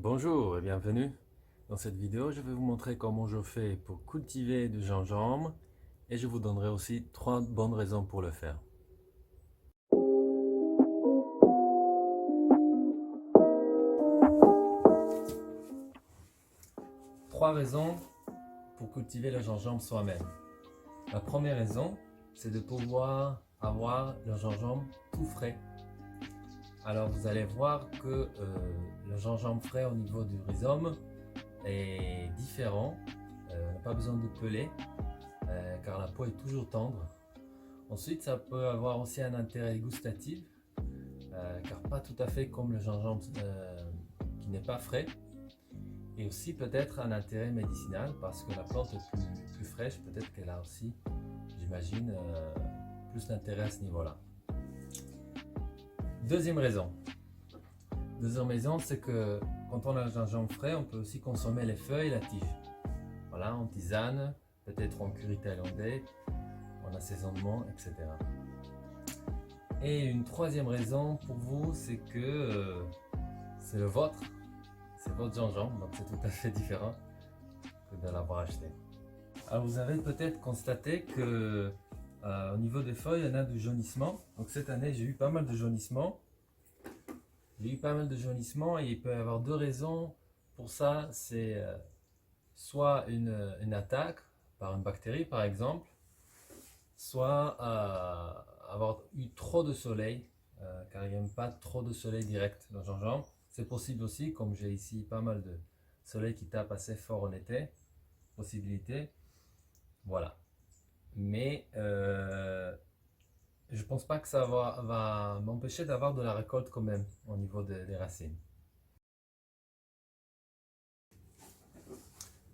Bonjour et bienvenue. Dans cette vidéo, je vais vous montrer comment je fais pour cultiver du gingembre et je vous donnerai aussi 3 bonnes raisons pour le faire. 3 raisons pour cultiver le gingembre soi-même. La première raison, c'est de pouvoir avoir le gingembre tout frais. Alors vous allez voir que le gingembre frais au niveau du rhizome est différent. On n'a pas besoin de peler car la peau est toujours tendre. Ensuite, ça peut avoir aussi un intérêt gustatif, car pas tout à fait comme le gingembre qui n'est pas frais. Et aussi peut-être un intérêt médicinal, parce que la plante est plus fraîche, peut-être qu'elle a aussi, j'imagine, plus d'intérêt à ce niveau-là. Deuxième raison, c'est que quand on a le gingembre frais, on peut aussi consommer les feuilles et la tige. Voilà, en tisane, peut-être en curry thaïlandais, en assaisonnement, etc. Et une troisième raison pour vous, c'est que c'est le vôtre, c'est votre gingembre, donc c'est tout à fait différent que de l'avoir acheté. Alors vous avez peut-être constaté que au niveau des feuilles, il y en a du jaunissement. Donc cette année, j'ai eu pas mal de jaunissement. Et il peut y avoir deux raisons pour ça. C'est soit une attaque par une bactérie par exemple, soit avoir eu trop de soleil, car il n'aime pas trop de soleil direct dans le gingembre. C'est possible aussi, comme j'ai ici pas mal de soleil qui tape assez fort en été, possibilité. Voilà. Mais je pense pas que ça va m'empêcher d'avoir de la récolte quand même au niveau des racines.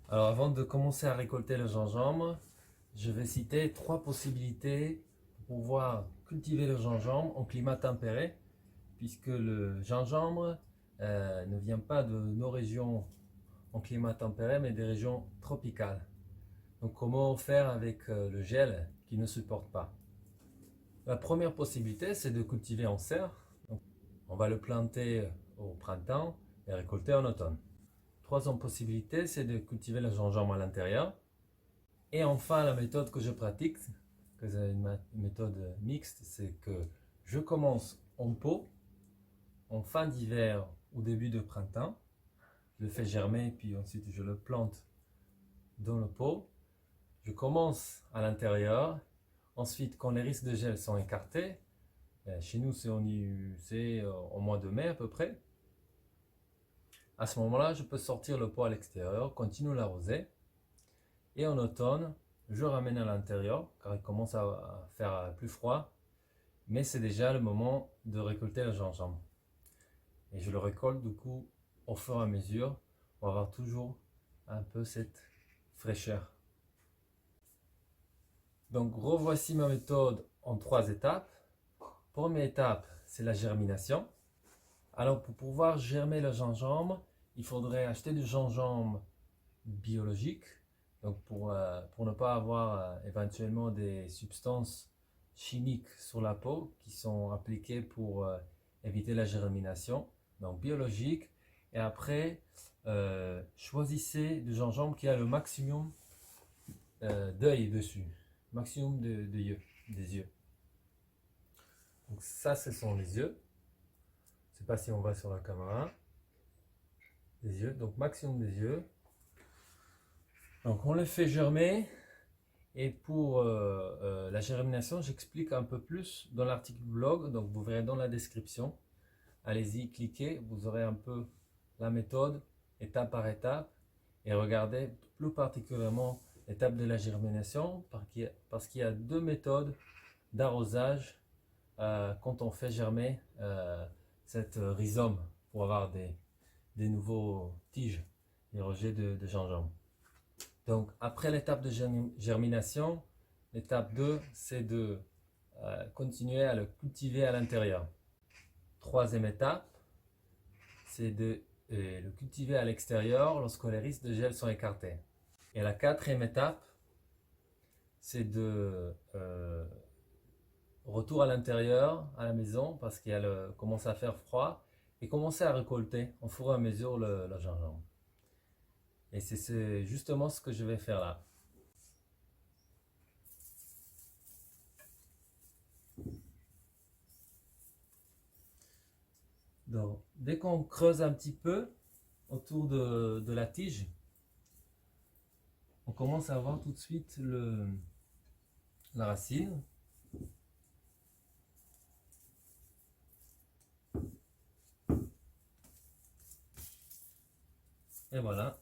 Alors avant de commencer à récolter le gingembre, je vais citer 3 possibilités pour pouvoir cultiver le gingembre en climat tempéré, puisque le gingembre ne vient pas de nos régions en climat tempéré, mais des régions tropicales. Donc comment faire avec le gel qui ne supporte pas? La première possibilité, c'est de cultiver en serre. Donc, on va le planter au printemps et récolter en automne. Troisième possibilité, c'est de cultiver le gingembre à l'intérieur. Et enfin, la méthode que je pratique, que c'est une méthode mixte, c'est que je commence en pot, en fin d'hiver ou début de printemps. Je le fais germer, puis ensuite je le plante dans le pot. Je commence à l'intérieur. Ensuite, quand les risques de gel sont écartés, chez nous c'est au mois de mai à peu près, à ce moment-là, je peux sortir le pot à l'extérieur, continuer l'arroser. Et en automne, je ramène à l'intérieur car il commence à faire plus froid. Mais c'est déjà le moment de récolter le gingembre. Et je le récolte du coup au fur et à mesure pour avoir toujours un peu cette fraîcheur. Donc revoici ma méthode en 3 étapes. Première étape, c'est la germination. Alors pour pouvoir germer le gingembre, il faudrait acheter du gingembre biologique. Donc pour ne pas avoir éventuellement des substances chimiques sur la peau qui sont appliquées pour éviter la germination. Donc biologique. Et après, choisissez du gingembre qui a le maximum d'œil dessus. Maximum des yeux. Donc ça, ce sont les yeux. Je ne sais pas si on voit sur la caméra. Les yeux, donc maximum des yeux. Donc on les fait germer. Et pour la germination, j'explique un peu plus dans l'article blog. Donc vous verrez dans la description. Allez-y, cliquez. Vous aurez un peu la méthode, étape par étape. Et regardez plus particulièrement l'étape de la germination. Parce qu'il y a 2 méthodes d'arrosage quand on fait germer cette rhizome pour avoir des nouveaux tiges, des rejets de gingembre. Donc après l'étape de germination, l'étape 2, c'est de continuer à le cultiver à l'intérieur. Troisième étape, c'est de le cultiver à l'extérieur lorsque les risques de gel sont écartés. Et la quatrième étape, c'est de retour à l'intérieur, à la maison, parce qu'il commence à faire froid, et commencer à récolter au fur et à mesure le gingembre. Et c'est justement ce que je vais faire là. Donc, dès qu'on creuse un petit peu autour de la tige, on commence à voir tout de suite la racine. Et voilà.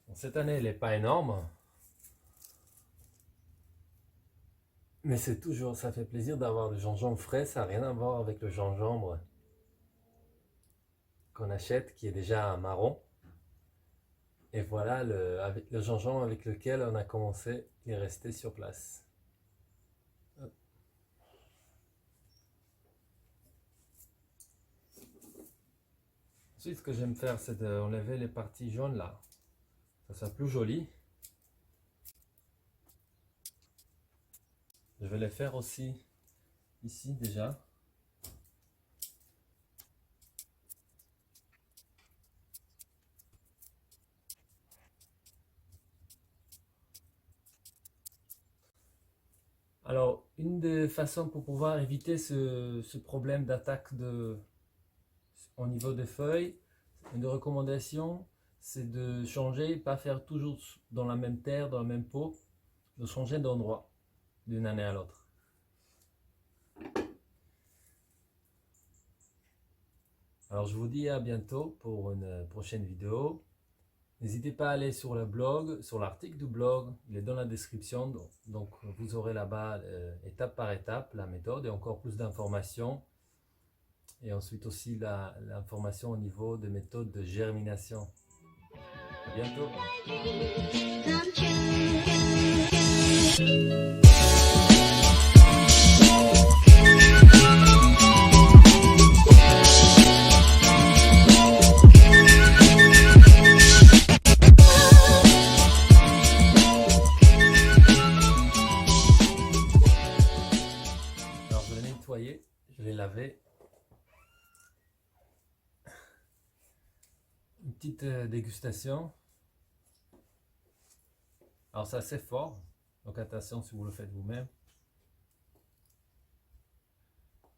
Bon, cette année, elle n'est pas énorme. Mais c'est toujours, ça fait plaisir d'avoir du gingembre frais. Ça n'a rien à voir avec le gingembre qu'on achète, qui est déjà marron. Et voilà avec le gingembre avec lequel on a commencé, il est resté sur place. Ensuite, ce que j'aime faire, c'est d'enlever les parties jaunes là. Ça sera plus joli. Je vais les faire aussi ici déjà. Alors, une des façons pour pouvoir éviter ce problème d'attaque au niveau des feuilles, une recommandation, c'est de changer, pas faire toujours dans la même terre, dans la même pot, de changer d'endroit d'une année à l'autre. Alors je vous dis à bientôt pour une prochaine vidéo. N'hésitez pas à aller sur le blog, sur l'article du blog, il est dans la description. Donc vous aurez là-bas étape par étape la méthode et encore plus d'informations. Et ensuite aussi l'information au niveau des méthodes de germination. À bientôt. Alors je l'ai nettoyé, je l'ai lavé. Une petite dégustation. Alors c'est assez fort, donc attention si vous le faites vous-même.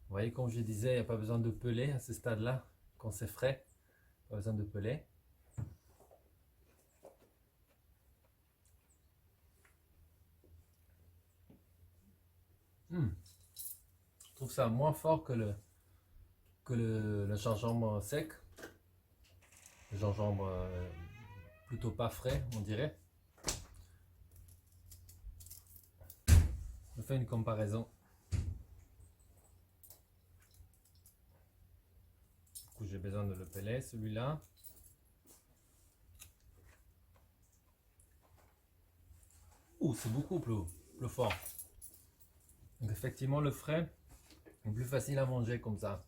Vous voyez, comme je disais, il n'y a pas besoin de peler à ce stade-là, quand c'est frais, pas besoin de peler. Je trouve ça moins fort que le gingembre sec. Le gingembre plutôt pas frais, on dirait. Je fais une comparaison. Du coup, j'ai besoin de le peler, celui-là. C'est beaucoup plus fort. Donc effectivement, le frais est plus facile à manger comme ça.